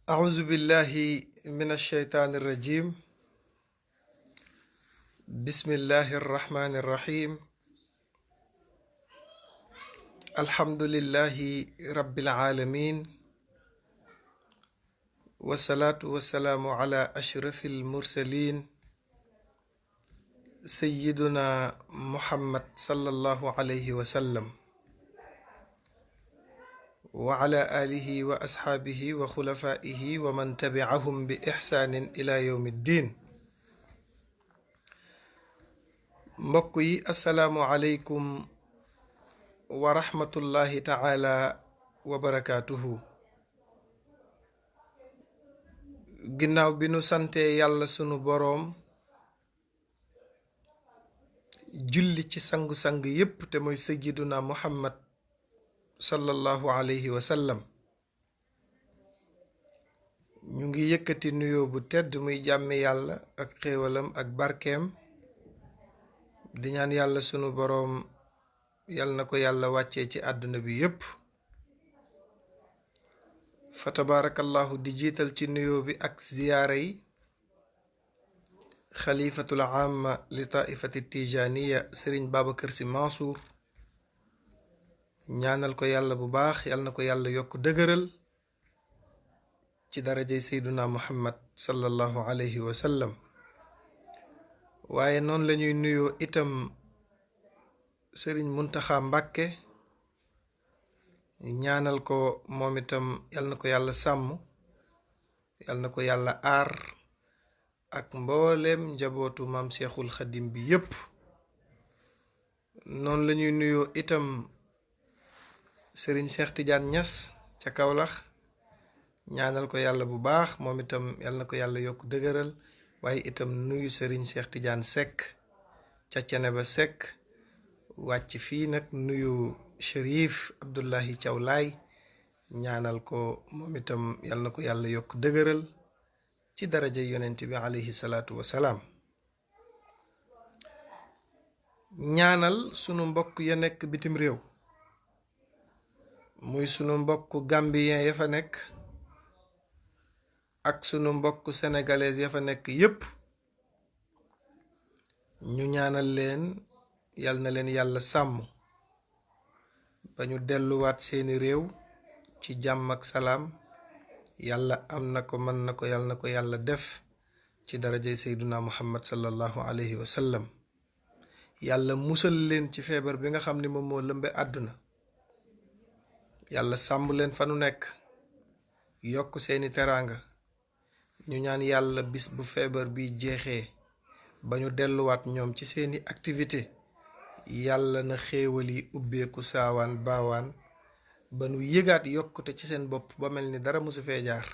أعوذ بالله من الشيطان الرجيم. بسم الله الرحمن الرحيم. الحمد لله رب العالمين، والصلاة والسلام على أشرف المرسلين سيدنا محمد صلى الله عليه وسلم، وعلى آله وأصحابه وخلفائه ومن تبعهم بإحسان إلى يوم الدين. mbokk yi asalaamu aleykum wa rahmatullahi taala wa barakaatuhu. ginnaaw bi nu santee yàlla sunu boroom, julli ci sangu-sang yépp te mooy sayyiduna muhammad sallallahu alayhi wa sallam, ñu ngi yëkkati nuyoo bu tedd muy jàmmi yàlla ak xéewalam ak barkeem, di ñaan yàlla sunu boroom yal na ko yàlla wàccee ci àdduna bi yépp. fa tabaarakallahu di jiital ci nuyoo bi ak ziyaara yi xalifatul aama li taifati tijaniya sëriñ Babacar Sy Mansour, ñaanal ko yàlla bu baax, yal na ko yàlla yokk dëgëral ci darajay seyduna muhammad sallallahu alayhi wa sallam. waaye noonu lañuy nuyoo itam sëriñ Muntaxa Mbàkke, ñaanal ko moom itam yal na ko yàlla sàmm, yal na ko yàlla aar ak mbooleem njabootu maam Seexul Xadim bi yépp. noonu lañuy nuyoo itam sëriñ Seex Tijaan Ñas ca Kawlax, ñaanal ko yàlla bu baax, moom itam yal na ko yàlla yokk dëgëral. waaye itam nuyu sëriñ Seex Tijaan Sekk ca Ceneba Sekk, wàcc fii nag nuyu Chérif Abdullahi Thiaw Laay, ñaanal ko moom itam yal na ko yàlla yokk dëgëral ci daraja yonent bi alayhi salaatu wasalaam. ñaanal sunu mbokk ya nekk bitim réew, muy sunu mbokk gambien ya fa nekk ak sunu mbokk sénégalais ya fa nekk yépp, ñu ñaanal leen yal na leen yàlla sàmm ba ñu delluwaat seeni réew ci jàmm ak salaam. yàlla am na ko, mën na ko, yal na ko yàlla def ci darajay seyduna muhammad sallallahu alayhi wa sallam. yàlla musal leen ci feebar bi nga xam ni moom moo lëmbe àdduna. yàlla sàmm leen fa nu nekk, yokk seeni teraanga. ñu ñaan yàlla bis bu feebar bi jeexee ba ñu delluwaat ñoom ci seeni activité, yàlla na xéewal yi ubbeeku saawaan baawaan ba nu yëgaat yokkute ci seen bopp ba mel ni dara musu fee jaar.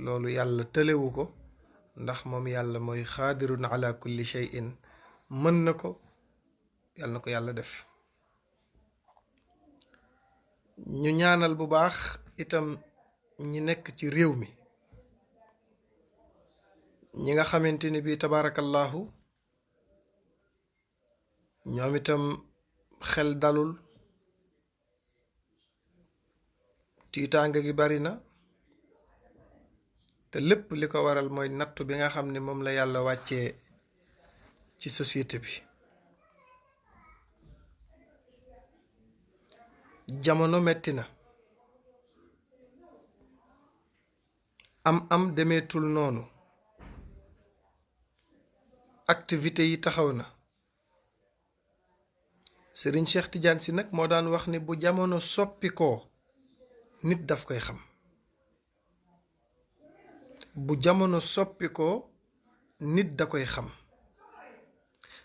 loolu yàlla tëlewu ko, ndax moom yàlla mooy xaadirun ala kulli shay'in, mën na ko, yàlla na ko yàlla def. ñu ñaanal bu baax itam ñi nekk ci réew mi, ñi nga xamante ni bii tabaarakallahu ñoom itam xel dalul, tiitaanga gi bari na, te lépp li ko waral mooy nattu bi nga xam ni moom la yàlla wàccee ci société bi. jamono metti na, am demeetul noonu, activité yi taxaw na. sëriñ Cheikh Tidiane Sy nag moo daan wax ni bu jamono soppi ko nit daf koy xam. bu jamono soppi ko nit da koy xam.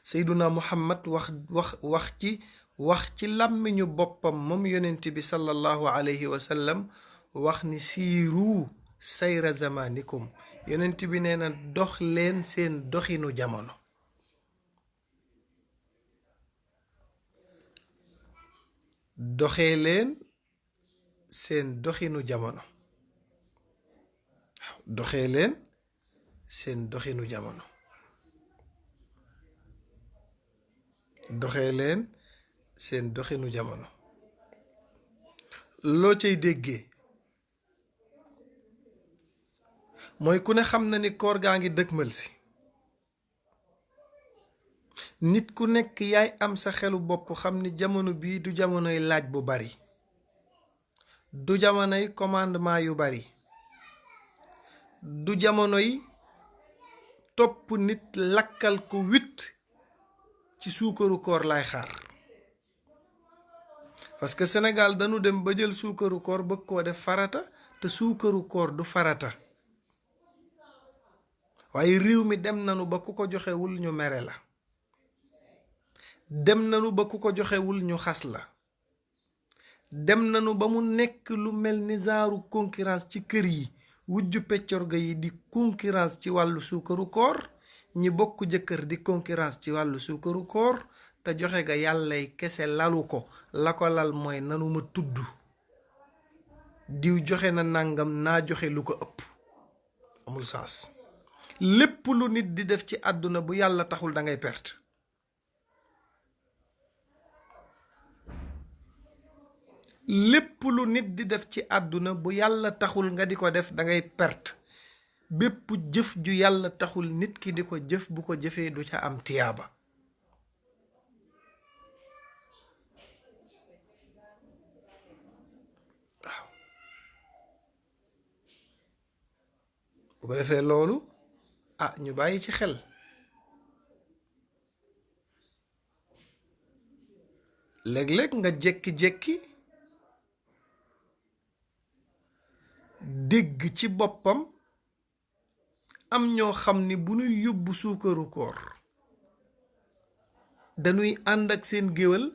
seyduna muhammad wax ci làmmiñu boppam moom yonent bi sallallahu alayhi wa sallam, wax ni siiru sayra zamanikum. yonent bi nee na dox leen seen doxinu jamono. doxee leen seen doxinu jamono. doxee leen seen doxinu jamono. doxee leen seen doxinu jamono. loo cay déggee mooy ku ne xam na ni koor gaa ngi dëgmal si. nit ku nekk yaay am sa xelu bopp xam ni jamono bii du jamonoy laaj bu bari, du jamonoy commandement yu bari, du jamonoy topp nit lakkal ko witt ci suukaru koor lay xaar. parce que Sénégal dañu dem ba jël suukaru koor bëgg koo def farata te suukaru koor du farata. waaye réew mi dem nanu ba ku ko joxewul ñu mere la, dem nanu ba ku ko joxewul ñu xas la, dem nanu ba mu nekk lu mel ni zaaru concurrence ci kër yi. wujju peccorga yi di concurrence ci wàllu suukaru koor, ñi bokk jëkkër di concurrence ci wàllu suukaru koor, te joxe ga yàllay kese lalu ko. la ko lal mooy nanu ma tudd diw joxe na nangam naa joxe lu ko ëpp. amul sens. lépp lu nit di def ci àdduna bu yàlla taxul da ngay perte. lépp lu nit di def ci àdduna bu yàlla taxul nga di ko def da ngay perte. bépp jëf ju yàlla taxul nit ki di ko jëf bu ko jëfee du ca am tiyaaba. waaw bu ko defee loolu ñu bàyyi ci xel. léeg-léeg nga jékki-jékki dégg ci boppam am ñoo xam ni bu ñuy yóbbu suukaru koor dañuy ànd ak seen géwél.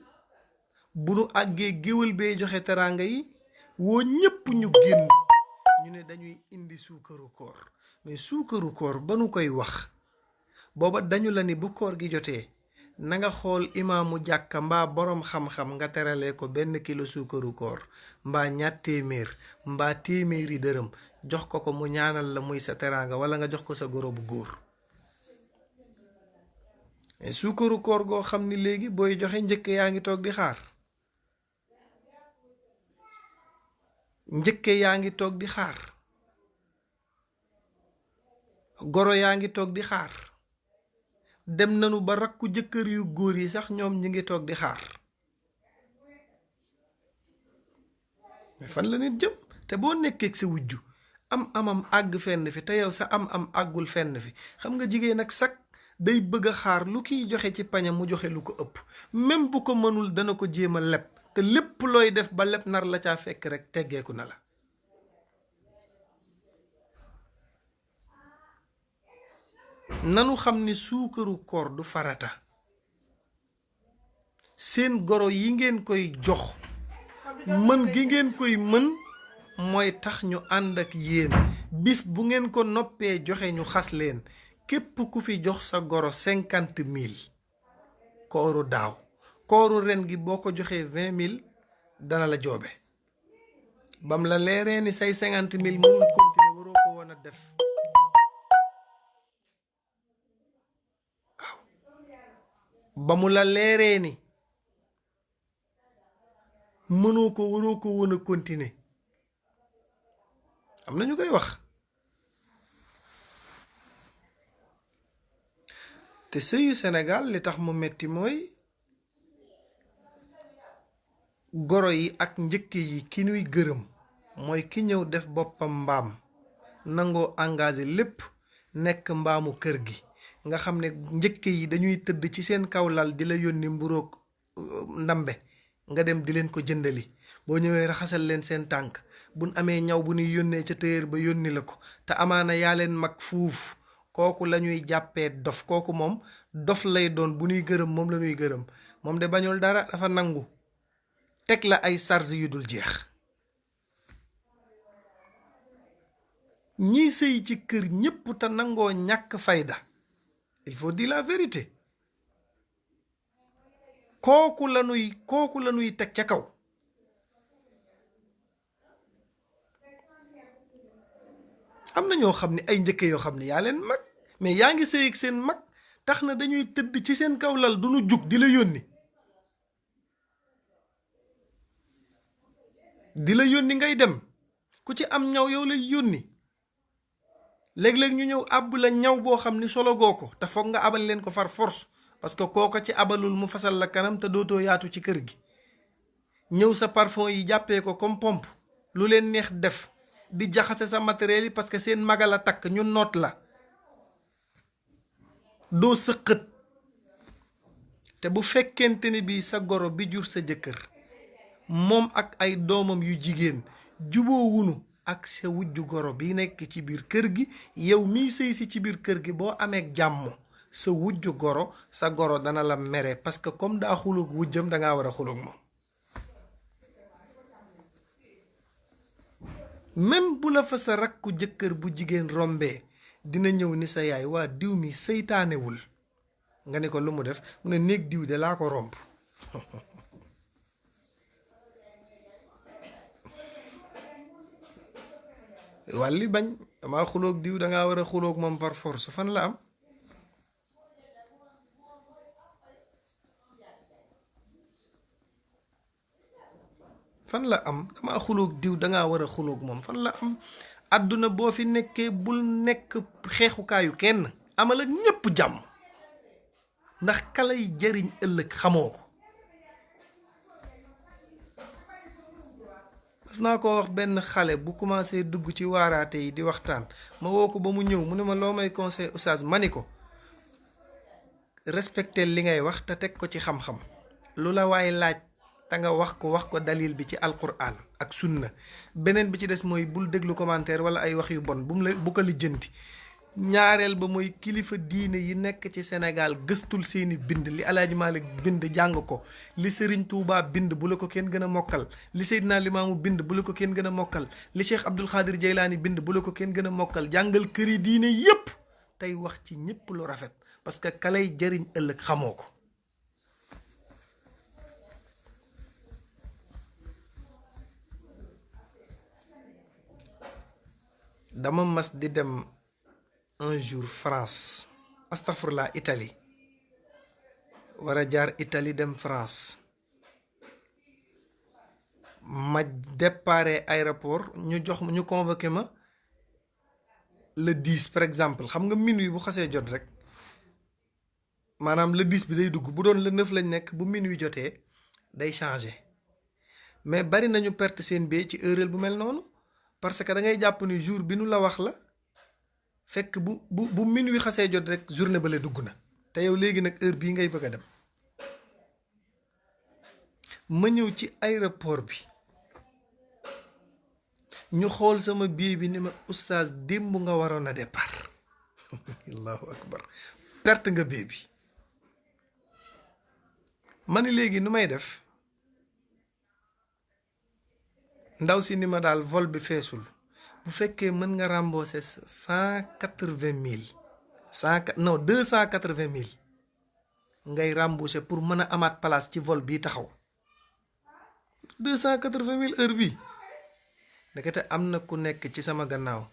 bu nu àggee géwél bee joxe teraanga yi woo ñépp ñu génn ñu ne dañuy indi suukaru koor. mais suukaru koor ba nu koy wax booba dañu la ni bu koor gi jotee na nga xool imaamu jàkka mbaa boroom xam-xam nga terale ko 1 kilo suukaru koor mbaa 2 téeméer mbaa téeméeri dërëm jox ko mu ñaanal la muy sa teraanga, wala nga jox ko sa goro bu góor. mais suukaru koor goo xam ni léegi booy joxe njëkk yaa ngi toog di xaar. njëkke yaa ngi toog di xaar, goro yaa ngi toog di xaar, dem nanu ba rakku jëkkër yu góor yi sax ñoom ñi ngi toog di xaar. mais fan la nit jëm? te boo nekkee sa wujju amam àgg fenn fi te yow sa am àggul fenn fi, xam nga jigéen ak sak day bëgg a xaar lu kiy joxe ci pañam mu joxe lu ko ëpp. même bu ko mënul dana ko jéem a leb, te lépp looy def ba leb nar la caa fekk rek teggeeku na la. nanu xam ni suukaru koor du farata. seen goro yi ngeen koy jox mën gi ngeen koy mën mooy tax ñu ànd ak yéen. bis bu ngeen ko noppee joxe ñu xas leen. képp ku fi jox sa goro 50 000 kooru daaw, kooru ren gi boo ko joxee 20 000 dana la joobe. bam la leeree ni say 50 000 mënul continuer waroo ko woon a def. waaw ba mu la leeree ni mënoo ko waroo ko woon a continuer. am na ñu koy wax. te sëyu Sénégal li tax mu metti mooy goro yi ak njëkk yi ki ñuy gërëm mooy ki ñëw def boppam mbaam nangoo engagé lépp nekk mbaamu kër gi. nga xam ne njëkk yi dañuy tëdd ci seen kaw lal di la yónni mburoog ndambe nga dem di leen ko jëndali. boo ñëwee raxasal leen seen tànk buñ amee ñaw bu ñuy yónnee ca téer ba yónni la ko, te amaana yaa leen mag fuuf. kooku la ñuy jàppee dof. kooku moom dof lay doon. bu ñuy gërëm moom la ñuy gërëm. moom de bañul dara, dafa nangu teg la ay charge yu dul jeex. ñiy sëy ci kër ñépp te nangoo ñàkk fayda, il faut dire la vérité, kooku la ñuy teg ca kaw. am na ñoo xam ne ay njëkke yoo xam ne yaa leen mag, mais yaa ngi sëy ak seen mag tax na dañuy tëdd ci seen kaw lal du ñu jug di la yónni. di la yónni ngay dem, ku ci am ñaw yow lay yónni. léeg-léeg ñu ñëw àbb la ñaw boo xam ni solo goo ko te foog nga abal leen ko far force parce que kooko ci abalul mu fasal la kanam te dootoo yaatu ci kër gi. ñëw sa parfum yi jàppee ko comme pompe lu leen neex def di jaxase sa matériel yi parce que seen magal a takk ñu noot la doo sëqët. te bu fekkente ni bii sa goro bi jur sa jëkkër moom ak ay doomam yu jigéen juboo wunu ak sa wujju goro bi nekk ci biir kër gi, yow miy sëy si ci biir kër gi boo amee jàmm sa wujju goro sa goro dana la mere parce que comme daa xuloog wujjam dangaa war a xuloog moom. même bu la fa sa rakku jëkkër bu jigéen rombee dina ñëw ni sa yaay waa diw mi seytaanewul nga ni ko lu mu def mu ne néeg diw de laa ko romb. wàlli bañ dama xuloog diw dangaa war a xuloog moom par force fan la am. fan la am dama xuloog diw dangaa war a xuloog moom fan la am. àdduna boo fi nekkee bul nekk xeexukaayu kenn amal ak ñépp jàmm ndax kalay jariñ ëllëg xamoo ko. mas naa ko wax benn xale bu commencé dugg ci waaraate yi di waxtaan ma woo ko ba mu ñëw mu ne ma loo may conseil oustaz ma ni ko respecté li ngay wax te teg ko ci xam-xam lu la waaye laaj te nga wax ko dalil bi ci alquran ak sunna. beneen bi ci des mooy bul déglu commentaire wala ay wax yu bon bu ko lijjanti. ñaareel ba mooy kilifa diine yi nekk ci Sénégal gëstul seeni bind li Alaaji Maalik bind jàng ko, li Serigne Touba bind bu la ko kenn gën a mokkal, li Seydina Limaamu bind bu la ko kenn gën a mokkal, li Cheikh Abdul Xaadir Jaylaani bind bu la ko kenn gën a mokkal. jàngal këri diine yépp tey wax ci ñépp lu rafet parce que kalay jariñ ëllëg xamoo ko. dama mas di dem un jour France astafurlah Italie war a jaar Italie dem France ma dépare aéroport ñu convoqué ma le 10 par exemple. xam nga minuit bu xasee jot rek maanaam le 10 bi day dugg bu doon le 9 lañ nekk bu minuit jotee day changé mais bari nañu perte seen bee ci heure bu mel noonu parce que da ngay jàpp ni jour bi nu la wax la fekk bu minuit xasee jot rek journée ba la dugg na te yow léegi nag heure bii ngay bëgg a dem. ma ñëw ci aéroport bi ñu xool sama billet bi ni ma oustaz démb nga waroon a départ. allahu akbar perte nga billet bi. ma ni léegi nu may def ndaw si ni ma daal vol bi feesul bu fekkee mën nga rembourser 180 000 non 280 000 ngay rembourser pour mën a amaat place ci vol bii taxaw. 280 000 heure bi ndekete am na ku nekk ci sama gannaaw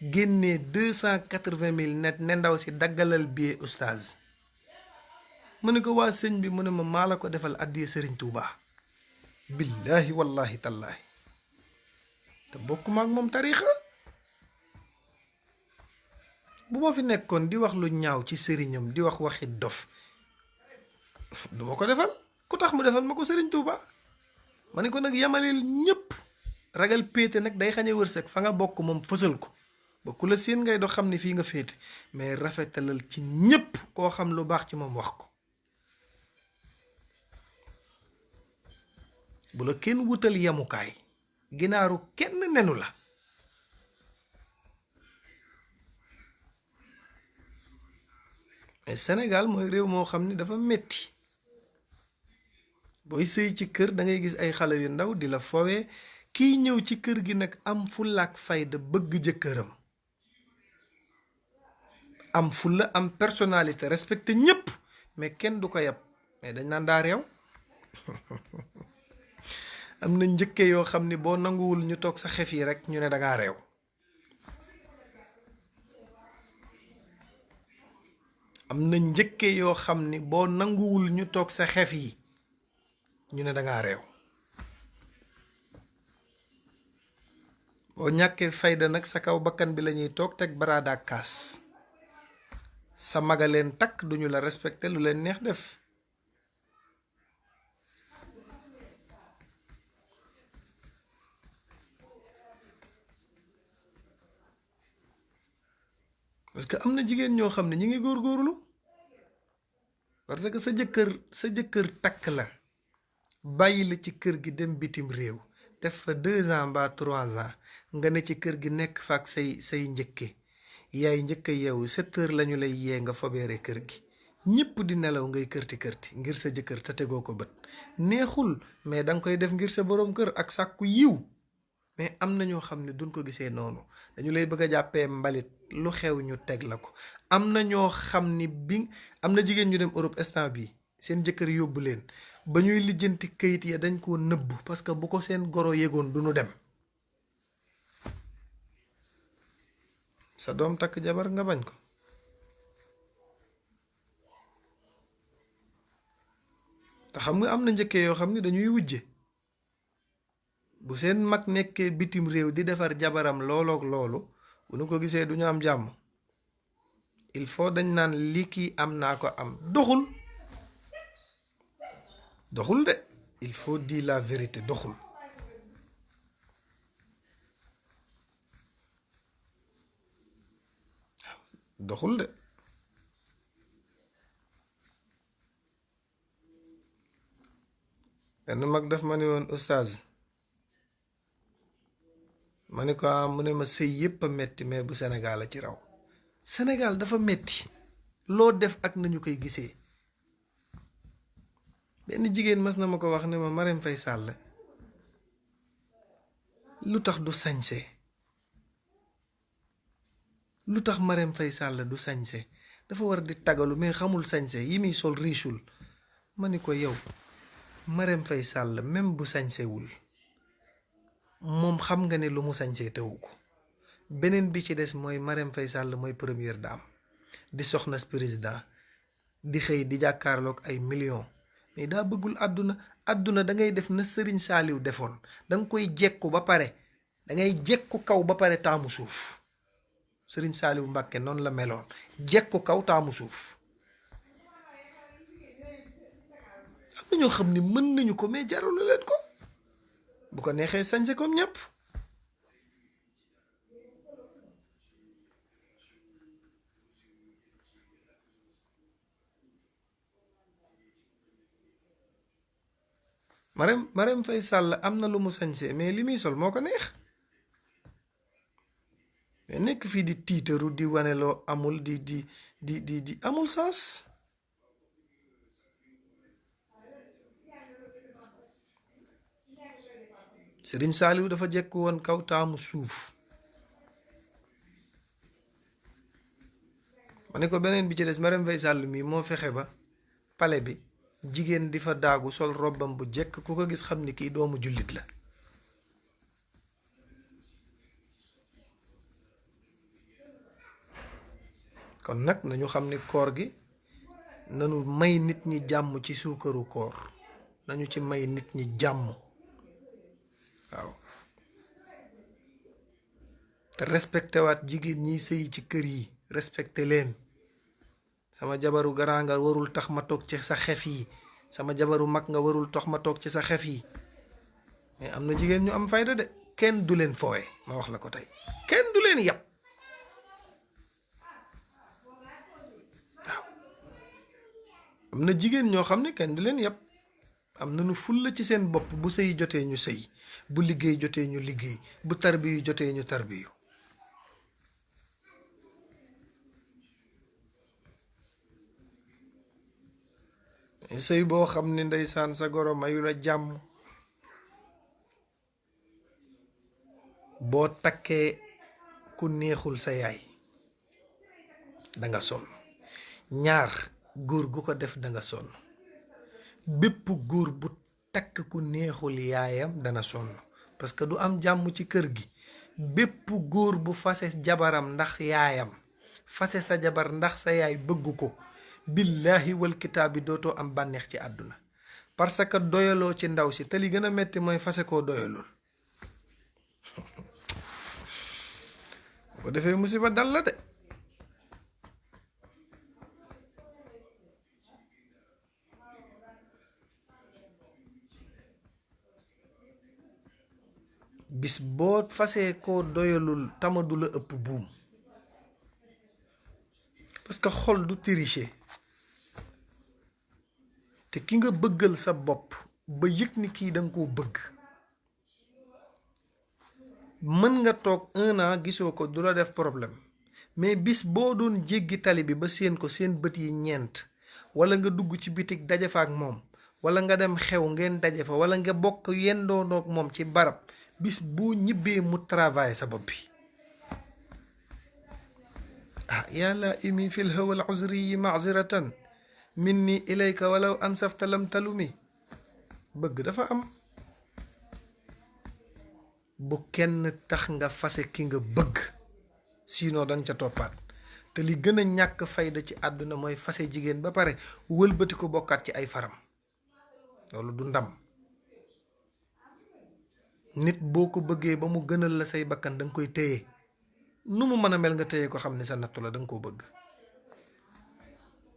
génnee 280 000 net ne ndaw si daggalal billet oustaz. mu ne ko waa sëñ bi mu ne ma maa la ko defal addiya Sëriñ Tuubaa. billahi wallahi tallahi te bokkuma ak moom tariixa. bu ma fi nekkoon di wax lu ñaaw ci sëriñam di wax waxi dof duma ko defal. ku tax mu defal ma ko Sëriñ Tuubaa. ma ne ko nag yamaleel ñépp ragal péete nag day xañe wërsëg fa nga bokk moom fësal ko ba ku la seen ngay dox xam ne fii nga féete mais rafetalal ci ñépp koo xam lu baax ci moom wax ko. bu la kenn wutal yemukaay ginaaru kenn nenu la. mais Sénégal mooy réew moo xam ni dafa metti booy sëy ci kër da ngay gis ay xale yu ndaw di la fowee kiy ñëw ci kër gi nag am fulla ak fayda bëgg jëkkëram am fulla am personnalité respecté ñépp mais kenn du ko yab mais dañ naan daa réew. am na njëkke yoo xam ni boo nanguwul ñu toog sa xef yi rek ñu ne dangaa réew. am na njëkke yoo xam ni boo nanguwul ñu toog sa xef yi ñu ne dangaa réew. boo ñàkkee fayda nag sa kaw bakkan bi lañuy toog teg baraada kaas sa maga leen takk duñu la respecté lu leen neex def. parce que am na jigéen ñoo xam ne ñi ngi góorgóorlu parce que sa jëkkër takk la bàyyi la ci kër gi dem bitim réew def fa 2 ans mbaa 3 ans nga ne ci kër gi nekk fa ak say njëkke yaay njëkka yeewu 7 heures lañu lay yee nga fobeere kër gi ñëpp di nelaw ngay kërti ngir sa jëkkër te tegoo ko bët neexul mais danga koy def ngir sa boroom kër ak sàkku yiw. mais am na ñoo xam ne duñ ko gisee noonu dañu lay bëgg a jàppee mbalit lu xew ñu teg la ko. am na ñoo xam ni am na jigéen ñu dem Europe instant bi seen jëkkër yóbbu leen ba ñuy lijjanti kayit ya dañ koo nëbb parce que bu ko seen goro yégoon du ñu dem. sa doom takk jabar nga bañ ko. te xam nga am na njëkkee yoo xam ne dañuy wujje bu seen mag nekkee bitim réew di defar jabaram loolook loolu bu nu ko gisee du ñu am jàmm. il faut dañ naan lii kii am naa ko am doxul de il faut dire la vérité doxul de. benn mag daf ma ne woon oustaz ma ne ko mu ne ma sëy yépp a metti mais bu Sénégal a ci raw. Sénégal dafa metti loo def ak nañu koy gisee. benn jigéen mas na ma ko wax ne ma Marème Faye Sall lu tax du sañse lu tax Marème Faye Sall du sañse dafa war di tagalu mais xamul sañse yi muy sol riichul. ma ni ko yow Marème Faye Sall même bu sañsewul moom xam nga ne lu mu sañsee tewu ko. beneen bi ci des mooy Marème Faye Sall mooy première dame di soxna président di xëy di jàkkaarloog ay millions mais daa bëggul àdduna da ngay def na Sëriñ Saaliw defoon da nga koy jekku ba pare da ngay jekku kaw ba pare taamu suuf. Sëriñ Saaliw Mbàkke noonu la meloon jekku kaw taamu suuf. am na ñoo xam ne mën nañu ko mais jaralu leen ko bu ko neexee sañse comme ñëpp. Marème Faye Sall am na lu mu sañse mais li muy sol moo ko neex mais nekk fii di tiitaru di wane loo amul di amul sens. Sëriñ Saaliw dafa jekk woon kaw taamu suuf. ma ne ko beneen bi ci des Marème Faye Sall mii moo fexe ba pale bi jigéen di fa daagu sol robbam bu jekk ku ko gis xam ni kii doomu jullit la. kon nag nañu xam ni koor gi nanu may nit ñi jàmm ci suukaru koor nañu ci may nit ñi jàmm waaw te respecté waat jigéen ñiy sëy ci kër yi respecté leen. sama jabaru garaa nga warul tax ma toog ci sa xef yi sama jabaru mag nga warul tax ma toog ci sa xef yi mais am na jigéen ñu am fayda de kenn du leen foowe ma wax la ko tey kenn du leen yàpp waaw am na jigéen ñoo xam ne kenn du leen yàpp am nañu fulla ci seen bopp bu sëy jotee ñu sëy bu liggéey jotee ñu liggéey bu tarbiyu jotee ñu tarbiyu. sëy boo xam ne ndeysaan sa goro mayu la jàmm boo takkee ku neexul sa yaay danga sonn. ñaar góor gu ko def danga sonn bépp góor bu takk ku neexul yaayam dana sonn parce que du am jàmm ci kër gi. bépp góor bu fase jabaram ndax yaayam fase sa jabar ndax sa yaay bëgg ko billahi wal kitaab bi dootoo am bànneex ci àdduna parce que doyaloo ci ndaw si te li gën a metti mooy fase koo doyalul boo defee musiba dal la de. bis boo fasee koo doyalul tamadu la ëpp buum, parce que xol du tricher. te ki nga bëggal sa bopp ba yëg ni kii danga koo bëgg, mën nga toog 1 an gisoo ko du la def problème, mais bis boo doon jéggi tali bi ba seen ko seen bët yi ñeent, wala nga dugg ci bitig daje fa ak moom, wala nga dem xew ngeen daje fa, wala nga bokk yendoonoog moom ci barab, bis boo ñibbee mu travailler sa bopp bi. yàlla imi fil hawal uzri yi maziratan minni ilayka walaw ansafta lam talumi. bëgg dafa am. bu kenn tax nga fase ki nga bëgg, sinon danga ca toppaat. te li gën a ñàkk fayda ci àdduna mooy fase jigéen ba pare wëlbati ko bokkaat ci ay faram. loolu du ndam. nit boo ko bëggee ba mu gënal la say bakkan danga koy téye, nu mu mën a mel nga téye ko xam ne sa nattu la danga koo bëgg.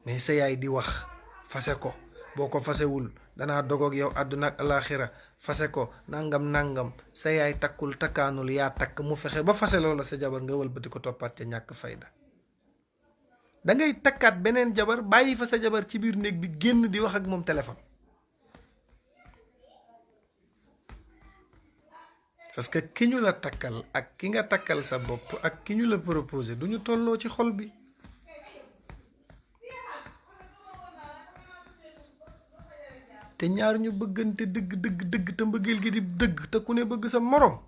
mais sa yaay di wax fase ko, boo ko fasewul danaa dogoog yow àdduna ak alaaxira, fase ko nangam nangam. sa yaay takkul takkaanul, yaa takk, mu fexe ba fase loola sa jabar nga wëlbati ko toppaat ca ñàkk fayda. dangay takkaat beneen jabar bàyyi fa sa jabar ci biir néeg bi, génn di wax ak moom téléphone. parce que ki ñu la takkal ak ki nga takkal sa bopp ak ki ñu la proposé du ñu tolloo ci xol bi. te ñaar ñu bëggante dëgg dëgg dëgg te mbëggeel gi di dëgg te ku ne bëgg sa morom.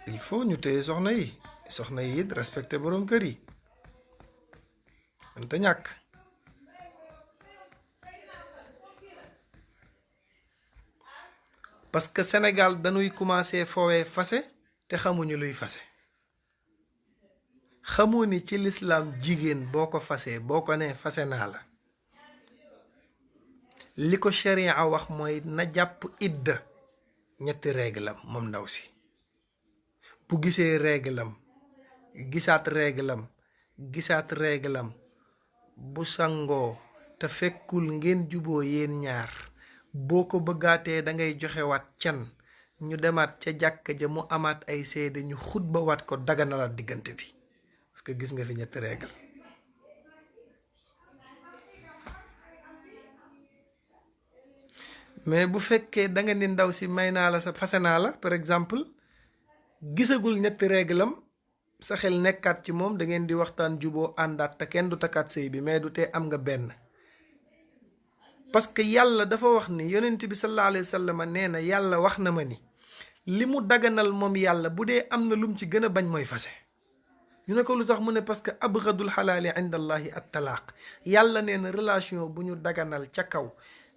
il faut ñu téye soxna yi it respecté borom kër yi mënta ñàkk. parce que Sénégal dañuy commencé foowee fase te xamuñu luy fase. xamoo ni ci lislaam jigéen boo ko fasee, boo ko nee fase naa la, li ko sharia wax mooy na jàpp idda 3 réglam moom ndaw si. bu gisee réglam, gisaat réglam, bu sangoo te fekkul ngeen juboo yéen ñaar, boo ko bëggaatee da ngay joxewaat can, ñu demaat ca jàkka ja mu amaat ay seede, ñu xutba waat ko daganalaat diggante bi. parce que gis nga fi 3 règle. mais bu fekkee da nga ni ndaw si may naa la sa fase naa la par exemple, gisagul 3 réglam, sa xel nekkaat ci moom, da ngeen di waxtaan juboo àndaat te kenn du takkaat sëy bi, mais du tee am nga benn. parce que yàlla dafa wax ni, yonent bi sallallahu alayhi wa sallam nee na yàlla wax na ma ni li mu daganal moom yàlla bu dee am na lum ci gën a bañ mooy fase. ñu ne ko lu tax mu ne parce que abgadul xalaali inda allahi at talaaq. yàlla nee na relation bu ñu daganal ca kaw,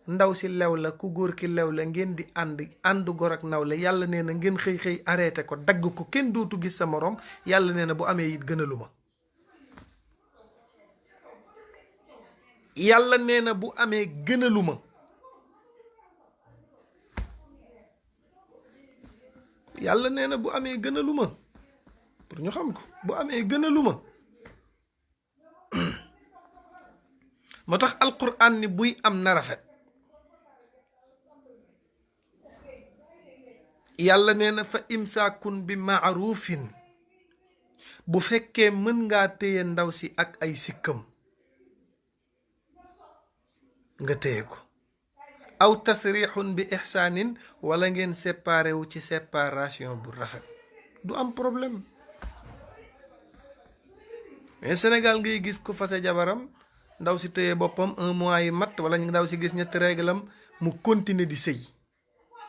ndaw si lew la, ku góor ki lew la, ngeen di ànd gor ak naw la, yàlla nee na ngeen xëy arrêté ko, dagg ko, kenn dootu gis sa morom. yàlla nee na bu amee it gënaluma. yàlla nee na bu amee gënaluma. yàlla nee na bu amee gënaluma, pour ñu xam ko, bu amee gënaluma. moo tax alquran ni buy am na rafet. yàlla nee na fa imsaakun bi maarufin. bu fekkee mën ngaa téye ndaw si ak ay sikkam nga téye ko, aw tasrixun bi ixsaanin, wala ngeen séparé wu ci séparation bu rafet, du am problème. mais Sénégal ngay gis ko fase jabaram, ndaw si téye boppam 1 mois yi mat, wala ndaw si gis 3 réglam mu continuer di sëy.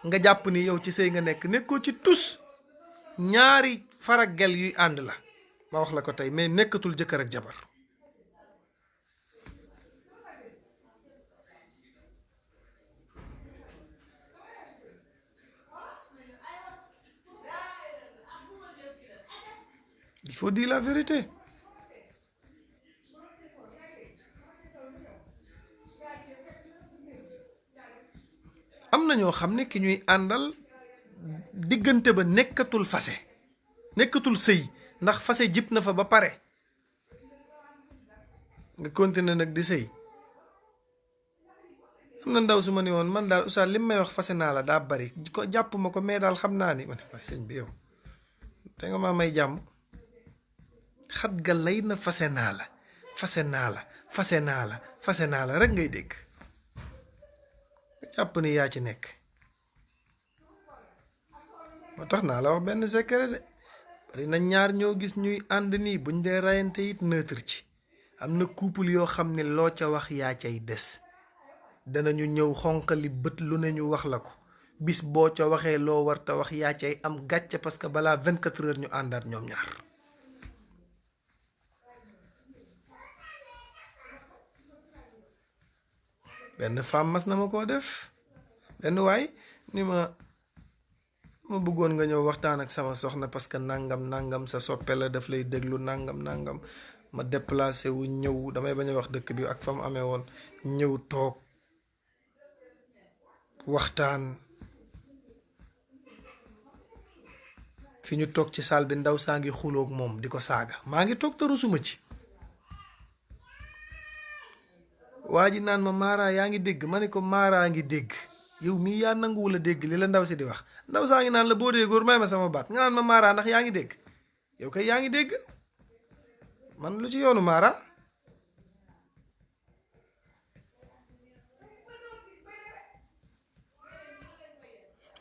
nga jàpp ni yow ci sëy nga nekkoo ci tus. ñaari faragel yuy ànd la, ma wax la ko tey, mais nekkatul jëkkër ak jabar. il faut dire la vérité. am na ñoo xam ne ki ñuy àndal diggante ba nekkatul fase nekkatul sëy ndax fase jib na fa ba pare nga continuer nag di sëy. am na ndaw su ma ni woon man daal oustaz lim may wax fase naa la daa bari ko jàpp ma ko mais daal xam naa ni ma ne waaye sëñ bi yow te nga maa may jàmm. xat ga lay na fase naa la fase naa la fase naa la fase naa la rek ngay dégg jàpp ni yaa ci nekk. moo tax naa la wax benn secret de bari na ñaar ñoo gis ñuy ànd nii buñ dee rayante it neutre ci. am na couple yoo xam ne loo ca wax yaa cay des danañu ñëw xonqali bët lu ne ñu wax la ko bis boo ca waxee loo war ta wax yaa cay am gàcce parce que balaa 24 heures ñu àndaat ñoom ñaar. benn femme mas na ma koo def benn waay ni ma bëggoon nga ñëw waxtaan ak sama soxna parce que nangam sa soppe la daf lay déglu nangam ma déplacé wu ñëw damay bañ a wax dëkk bi ak fa mu amee woon ñëw toog waxtaan fi ñu toog ci salle bi ndaw saa ngi xuloog moom di ko saaga maa ngi toog te rusuma ci. waa ji naan ma Mara yaa ngi dégg ma ne ko Mara ngi dégg yow mii yaa nanguwul a dégg li la ndaw si di wax ndaw saa ngi naan la boo dee góor may ma sama baat nga naan ma Mara ndax yaa ngi dégg yow kay yaa ngi dégg man lu ci yoonu Mara.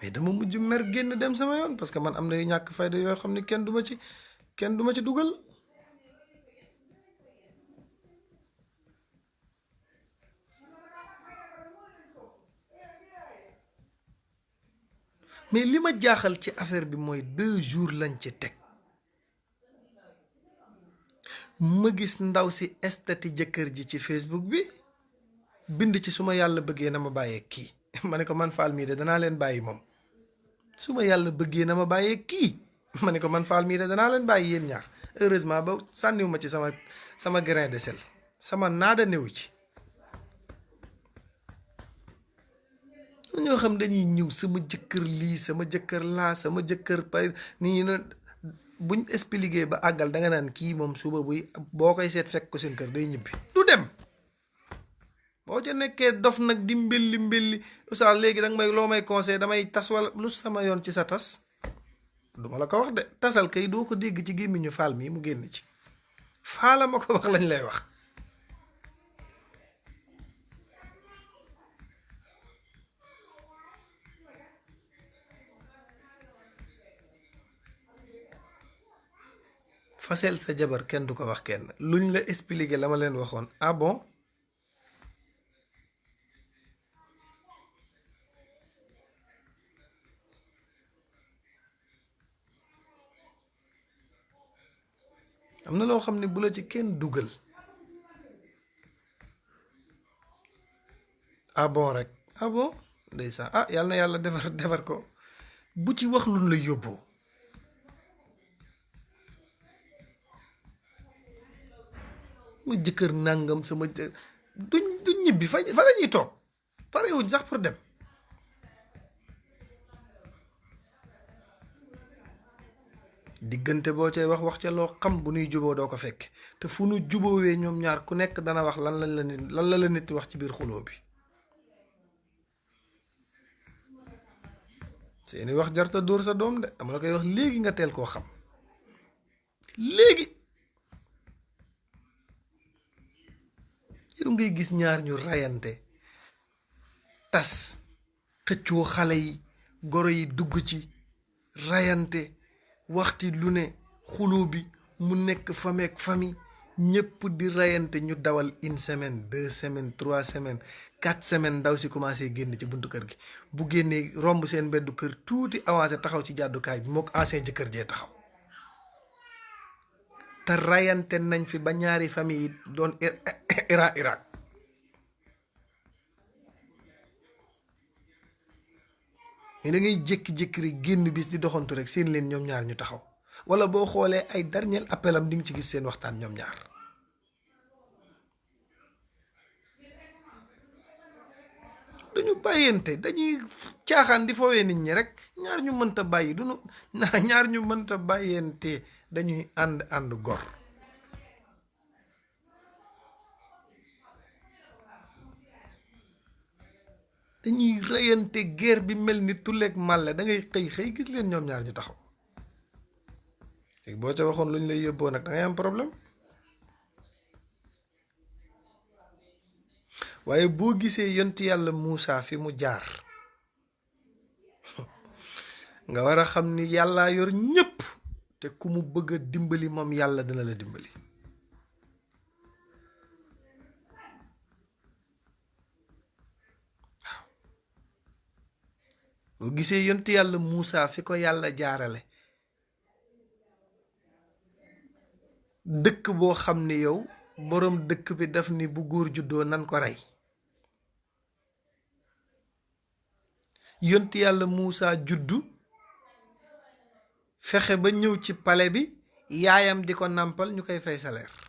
mais dama mujj mer génn dem sama yoon parce que man am na yu ñàkk fayda yoo xam ne kenn duma ci dugal. mais li ma jaaxal ci affaire bi mooy 2 jours lañ ci teg ma gis ndaw si estati jëkkër ji ci Facebook bi bind ci suma yàlla bëggee na ma bàyyee kii ma ne ko man Fall mii de danaa leen bàyyi moom suma yàlla bëggee na ma bàyyee kii ma ne ko man Fall mii de danaa leen bàyyi yéen ñaar heureusement ba sànniwu ma ci sama grain de sel sama naada newu ci. ñoo xam dañuy ñëw sama jëkkër lii sama jëkkër laa sama jëkkër pay nii na buñ expliqué ba àggal da nga naan kii moom suba boo koy seet fekk ko seen kër day ñibbi du dem. boo ca nekkee dof nag di mbelli oustaz léegi danga may loo may conseil damay tas wala lu sama yoon ci sa tas duma la ko wax de tasal kay doo ko dégg ci gémmiñu Fall mii mu génn ci Faala ma ko wax lañ lay wax. fasel sa jabar kenn du ko wax kenn luñ la expliquer la ma leen waxoon ah bon. am na loo xam ne bu la ci kenn dugal ah bon rek ah bon ndeysaan ah yàlla na yàlla defar ko bu ci wax luñ la yóbboo. ma jëkkër nàngam sama duñ ñibbi fa la ñuy toog pare wuñ sax pour dem. diggante boo cay wax ca loo xam bu nuy juboo doo ko fekk te fu nu juboowee ñoom ñaar ku nekk dana wax lan la nit wax ci biir xuloo bi. seeni wax jarta dóor sa doom de dama la koy wax léegi nga teel koo xam léegi. yow ngay gis ñaar ñu rayante tas xëccoo xale yi goro yi dugg ci rayante waxti lu ne xuloo bi mu nekk famille ñëpp di rayante ñu dawal 1 semaine 2 semaines 3 semaines 4 semaines ndaw si commencé génn ci buntu kër gi bu génnee romb seen mbeddu kër tuuti avancé taxaw ci jàddukaay bi mook ancien jëkkër jee taxaw te rayante nañ fi ba ñaari famille yi doon Irak mais da ngay jékki-jékki rek génn bis di doxantu rek seen leen ñoom ñaar ñu taxaw wala boo xoolee ay dernier appel am di nga ci gis seen waxtaan ñoom ñaar. duñu bàyyente, dañuy caaxaan di foowee nit ñi rek. ñaar ñu mënta bàyyi duñu ñaar ñu mënta bàyyente dañuy ànd gor. dañuy reyante guerre bi mel ni tulleeg màlle, da ngay xëy gis leen ñoom ñaar ñu taxaw. léegi boo ca waxoon lu ñu lay yóbboo nag da ngay am problème. waaye boo gisee yonti yàlla Muusa fi mu jaar nga war a xam ni yàllaa yor ñépp, te ku mu bëgg a dimbali moom yàlla dina la dimbali. waaw boo gisee yonti yàlla Muusa fi ko yàlla jaarale, dëkk boo xam ni yow boroom dëkk bi daf ni bu góor juddoo nan ko rey. yonti yàlla Muusa juddu fexe ba ñëw ci pale bi, yaayam di ko nàmpal, ñu koy fay salaire.